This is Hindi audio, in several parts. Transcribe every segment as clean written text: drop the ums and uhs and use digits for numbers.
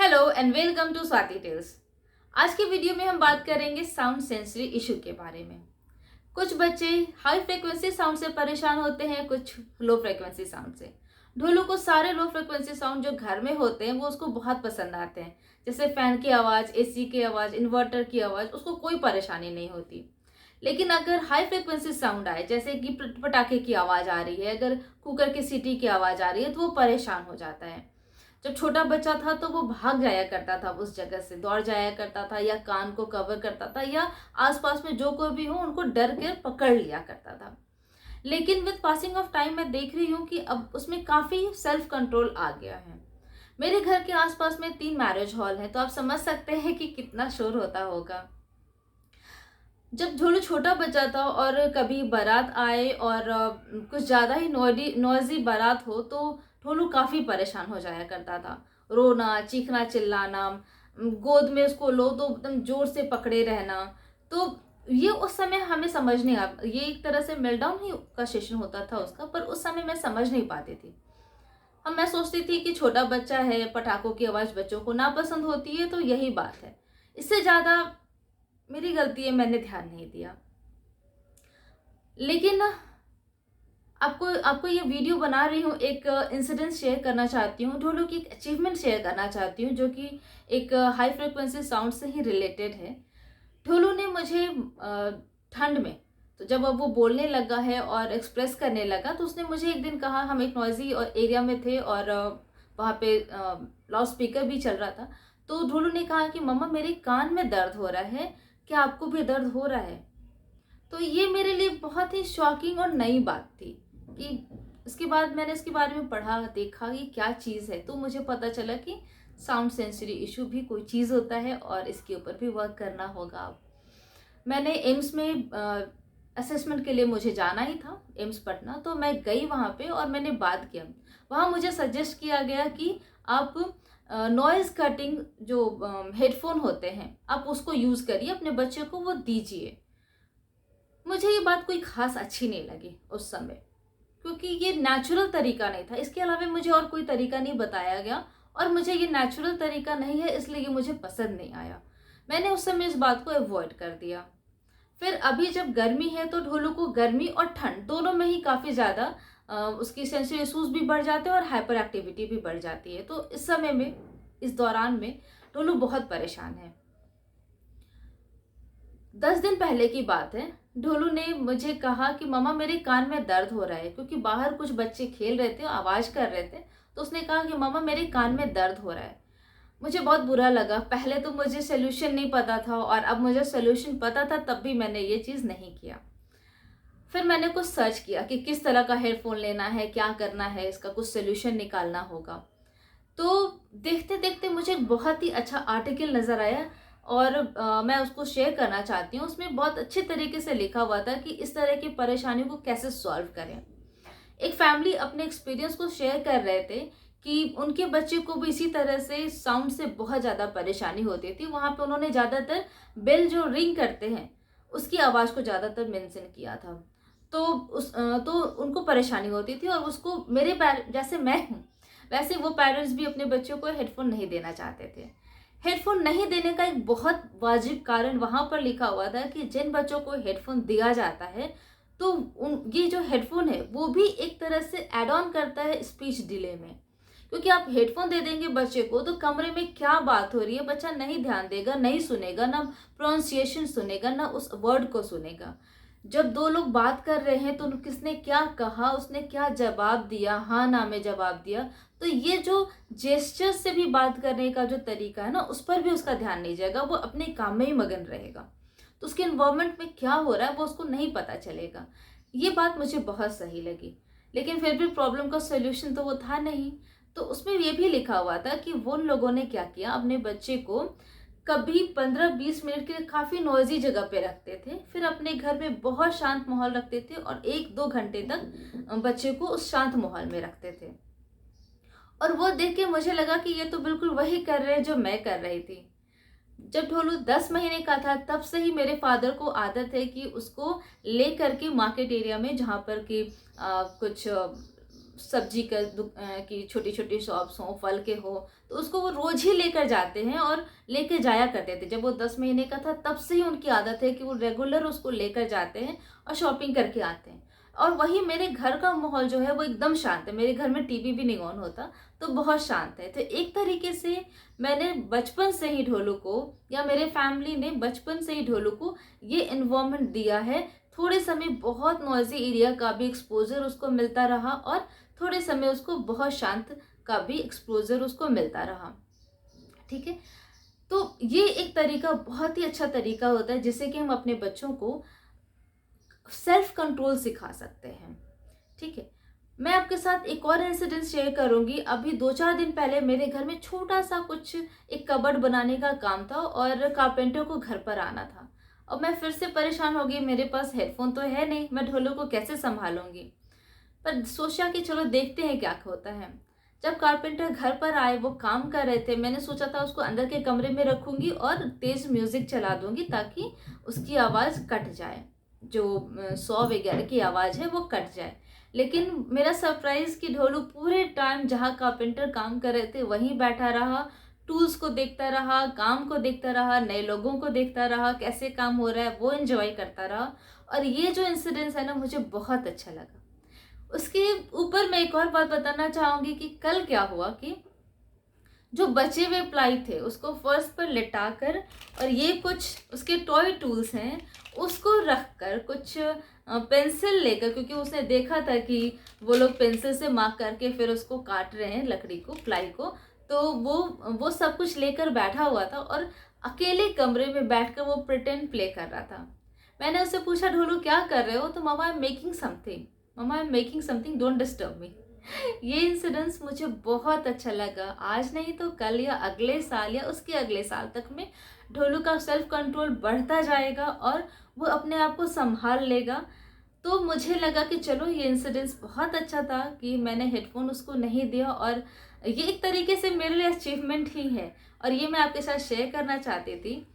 Hello and welcome to Swati tales. आज की वीडियो में हम बात करेंगे साउंड सेंसरी इशू के बारे में। कुछ बच्चे हाई फ्रीक्वेंसी साउंड से परेशान होते हैं, कुछ लो फ्रीक्वेंसी साउंड से। ढोलू को सारे लो फ्रीक्वेंसी साउंड जो घर में होते हैं वो उसको बहुत पसंद आते हैं, जैसे फैन की आवाज़, एसी की आवाज़, इन्वर्टर की आवाज़, उसको कोई परेशानी नहीं होती। लेकिन अगर हाई फ्रीक्वेंसी साउंड आए, जैसे कि पटाखे की आवाज़ आ रही है, अगर कुकर की सीटी की आवाज़ आ रही है, तो वो परेशान हो जाता है। जब छोटा बच्चा था तो वो भाग जाया करता था, उस जगह से दौड़ जाया करता था, या कान को कवर करता था, या आसपास में जो कोई भी हो उनको डर के पकड़ लिया करता था। लेकिन विद पासिंग ऑफ टाइम मैं देख रही हूँ कि अब उसमें काफ़ी सेल्फ कंट्रोल आ गया है। मेरे घर के आसपास में 3 मैरिज हॉल हैं, तो आप समझ सकते हैं कि कितना शोर होता होगा। जब ढोलू छोटा बच्चा था और कभी बारात आए और कुछ ज़्यादा ही नॉइजी बारात हो, तो ढोलू काफ़ी परेशान हो जाया करता था। रोना, चीखना, चिल्लाना, गोद में उसको लो तो एकदम ज़ोर से पकड़े रहना। तो ये उस समय हमें समझ नहीं आ, ये एक तरह से मेल्टडाउन ही का सेशन होता था उसका, पर उस समय मैं समझ नहीं पाती थी। मैं सोचती थी कि छोटा बच्चा है, पटाखों की आवाज़ बच्चों को नापसंद होती है, तो यही बात है। इससे ज़्यादा मेरी गलती है, मैंने ध्यान नहीं दिया। लेकिन आपको आपको ये वीडियो बना रही हूँ, एक इंसिडेंट शेयर करना चाहती हूँ, ढोलू की एक अचीवमेंट शेयर करना चाहती हूँ, जो कि एक हाई फ्रिक्वेंसी साउंड से ही रिलेटेड है। ढोलू ने मुझे ठंड में, तो जब अब वो बोलने लगा है और एक्सप्रेस करने लगा, तो उसने मुझे एक दिन कहा, हम एक नॉइजी और एरिया में थे और वहाँ पे लाउड स्पीकर भी चल रहा था। तो ढोलू ने कहा कि मम्मा मेरे कान में दर्द हो रहा है, क्या आपको भी दर्द हो रहा है? तो ये मेरे लिए बहुत ही शॉकिंग और नई बात थी कि इसके बाद मैंने इसके बारे में पढ़ा, देखा कि क्या चीज़ है, तो मुझे पता चला कि साउंड सेंसरी इशू भी कोई चीज़ होता है और इसके ऊपर भी वर्क करना होगा। अब मैंने एम्स में असेसमेंट के लिए मुझे जाना ही था, एम्स पटना, तो मैं गई वहाँ पे और मैंने बात किया। वहाँ मुझे सजेस्ट किया गया कि आप नॉइज़ कटिंग जो हेडफोन होते हैं, आप उसको यूज़ करिए, अपने बच्चे को वो दीजिए। मुझे ये बात कोई ख़ास अच्छी नहीं लगी उस समय, क्योंकि ये नेचुरल तरीका नहीं था। इसके अलावा मुझे और कोई तरीका नहीं बताया गया और मुझे ये नेचुरल तरीका नहीं है, इसलिए ये मुझे पसंद नहीं आया। मैंने उस समय इस बात को अवॉइड कर दिया। फिर अभी जब गर्मी है, तो ढोलू को गर्मी और ठंड दोनों में ही काफ़ी ज़्यादा उसकी सेंसरी इश्यूज़ भी बढ़ जाते हैं और हाइपर एक्टिविटी भी बढ़ जाती है। तो इस समय में, इस दौरान में ढोलू बहुत परेशान है। 10 दिन पहले की बात है, ढोलू ने मुझे कहा कि मम्मा मेरे कान में दर्द हो रहा है, क्योंकि बाहर कुछ बच्चे खेल रहे थे, आवाज़ कर रहे थे। तो उसने कहा कि मम्मा मेरे कान में दर्द हो रहा है। मुझे बहुत बुरा लगा। पहले तो मुझे सॉल्यूशन नहीं पता था और अब मुझे सॉल्यूशन पता था, तब भी मैंने ये चीज़ नहीं किया। फिर मैंने कुछ सर्च किया कि किस तरह का हेडफोन लेना है, क्या करना है, इसका कुछ सॉल्यूशन निकालना होगा। तो देखते देखते मुझे एक बहुत ही अच्छा आर्टिकल नज़र आया और मैं उसको शेयर करना चाहती हूँ। उसमें बहुत अच्छे तरीके से लिखा हुआ था कि इस तरह की परेशानियों को कैसे सॉल्व करें। एक फैमिली अपने एक्सपीरियंस को शेयर कर रहे थे कि उनके बच्चे को भी इसी तरह से साउंड से बहुत ज़्यादा परेशानी होती थी। वहाँ पे उन्होंने ज़्यादातर बेल जो रिंग करते हैं, उसकी आवाज़ को ज़्यादातर मेंशन किया था। तो उनको परेशानी होती थी और उसको मेरे जैसे मैं हूँ, वैसे वो पेरेंट्स भी अपने बच्चों को हेडफोन नहीं देना चाहते थे। हेडफोन नहीं देने का एक बहुत वाजिब कारण वहाँ पर लिखा हुआ था कि जिन बच्चों को हेडफोन दिया जाता है, तो ये जो हेडफोन है वो भी एक तरह से ऐड ऑन करता है स्पीच डिले में। क्योंकि आप हेडफोन दे देंगे बच्चे को, तो कमरे में क्या बात हो रही है बच्चा नहीं ध्यान देगा, नहीं सुनेगा, ना प्रोनाउंसिएशन सुनेगा, ना उस वर्ड को सुनेगा। जब दो लोग बात कर रहे हैं तो किसने क्या कहा, उसने क्या जवाब दिया, हाँ ना में जवाब दिया, तो ये जो जेस्चर से भी बात करने का जो तरीका है ना, उस पर भी उसका ध्यान नहीं जाएगा, वो अपने काम में ही मगन रहेगा। तो उसके इन्वायरमेंट में क्या हो रहा है वो उसको नहीं पता चलेगा। ये बात मुझे बहुत सही लगी। लेकिन फिर भी प्रॉब्लम का सोल्यूशन तो वो था नहीं। तो उसमें ये भी लिखा हुआ था कि वो लोगों ने क्या किया, अपने बच्चे को कभी 15-20 मिनट के लिए काफ़ी नॉइजी जगह पे रखते थे, फिर अपने घर में बहुत शांत माहौल रखते थे और 1-2 घंटे तक बच्चे को उस शांत माहौल में रखते थे। और वो देख के मुझे लगा कि ये तो बिल्कुल वही कर रहे हैं जो मैं कर रही थी। जब ढोलू 10 महीने का था, तब से ही मेरे फादर को आदत है कि उसको ले करके मार्केट एरिया में, जहाँ पर कि कुछ सब्जी की छोटी छोटी शॉप्स हों, फल के हो, तो उसको वो रोज ही लेकर जाते हैं और लेके जाया करते थे। जब वो 10 महीने का था तब से ही उनकी आदत है कि वो रेगुलर उसको लेकर जाते हैं और शॉपिंग करके आते हैं। और वही मेरे घर का माहौल जो है वो एकदम शांत है, मेरे घर में टीवी भी नहीं ऑन होता, तो बहुत शांत है। तो एक तरीके से मैंने बचपन से ही ढोलू को, या मेरे फैमिली ने बचपन से ही ढोलू को ये इन्वायरमेंट दिया है। थोड़े समय बहुत नॉइजी एरिया का भी एक्सपोजर उसको मिलता रहा और थोड़े समय उसको बहुत शांत का भी एक्सपोजर उसको मिलता रहा। ठीक है, तो ये एक तरीका, बहुत ही अच्छा तरीका होता है जिससे कि हम अपने बच्चों को सेल्फ कंट्रोल सिखा सकते हैं। ठीक है, मैं आपके साथ एक और इंसिडेंट शेयर करूंगी। अभी 2-4 दिन पहले मेरे घर में छोटा सा कुछ एक कबर्ड बनाने का काम था और कारपेंटर को घर पर आना था। और मैं फिर से परेशान हो गई, मेरे पास हेडफोन तो है नहीं, मैं ढोलक को कैसे संभालूंगी। पर सोचा कि चलो देखते हैं क्या होता है। जब कारपेंटर घर पर आए, वो काम कर रहे थे, मैंने सोचा था उसको अंदर के कमरे में रखूंगी और तेज म्यूजिक चला दूंगी ताकि उसकी आवाज़ कट जाए, जो सौ वगैरह की आवाज़ है वो कट जाए। लेकिन मेरा सरप्राइज कि ढोलू पूरे टाइम जहाँ कारपेंटर काम कर रहे थे वहीं बैठा रहा, टूल्स को देखता रहा, काम को देखता रहा, नए लोगों को देखता रहा, कैसे काम हो रहा है वो एंजॉय करता रहा। और ये जो इंसिडेंस है ना, मुझे बहुत अच्छा लगा। उसके ऊपर मैं एक और बात बताना चाहूंगी कि कल क्या हुआ कि जो बचे हुए प्लाई थे उसको फर्श पर लिटाकर और ये कुछ उसके टॉय टूल्स हैं उसको रखकर, कुछ पेंसिल लेकर, क्योंकि उसने देखा था कि वो लोग पेंसिल से मार्क करके फिर उसको काट रहे हैं लकड़ी को, प्लाई को, तो वो सब कुछ लेकर बैठा हुआ था और अकेले कमरे में बैठकर वो प्रिटेंड प्ले कर रहा था। मैंने उससे पूछा, ढोलू क्या कर रहे हो? तो mama I am making something, mama I am making something, don't disturb me. ये इंसिडेंस मुझे बहुत अच्छा लगा। आज नहीं तो कल या अगले साल या उसके अगले साल तक में ढोलू का सेल्फ कंट्रोल बढ़ता जाएगा और वो अपने आप को संभाल लेगा। तो मुझे लगा कि चलो ये इंसिडेंस बहुत अच्छा था कि मैंने हेडफोन उसको नहीं दिया, और ये एक तरीके से मेरे लिए अचीवमेंट ही है और ये मैं आपके साथ शेयर करना चाहती थी।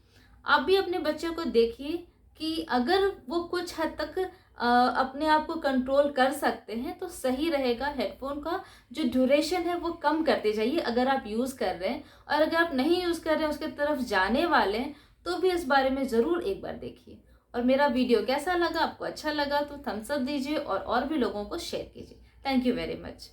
आप भी अपने बच्चों को देखिए कि अगर वो कुछ हद तक अपने आप को कंट्रोल कर सकते हैं तो सही रहेगा। हेडफोन का जो ड्यूरेशन है वो कम करते जाइए अगर आप यूज़ कर रहे हैं, और अगर आप नहीं यूज़ कर रहे हैं, उसके तरफ जाने वाले हैं, तो भी इस बारे में ज़रूर एक बार देखिए। और मेरा वीडियो कैसा लगा, आपको अच्छा लगा तो थम्स अप दीजिए और भी लोगों को शेयर कीजिए। Thank you very much.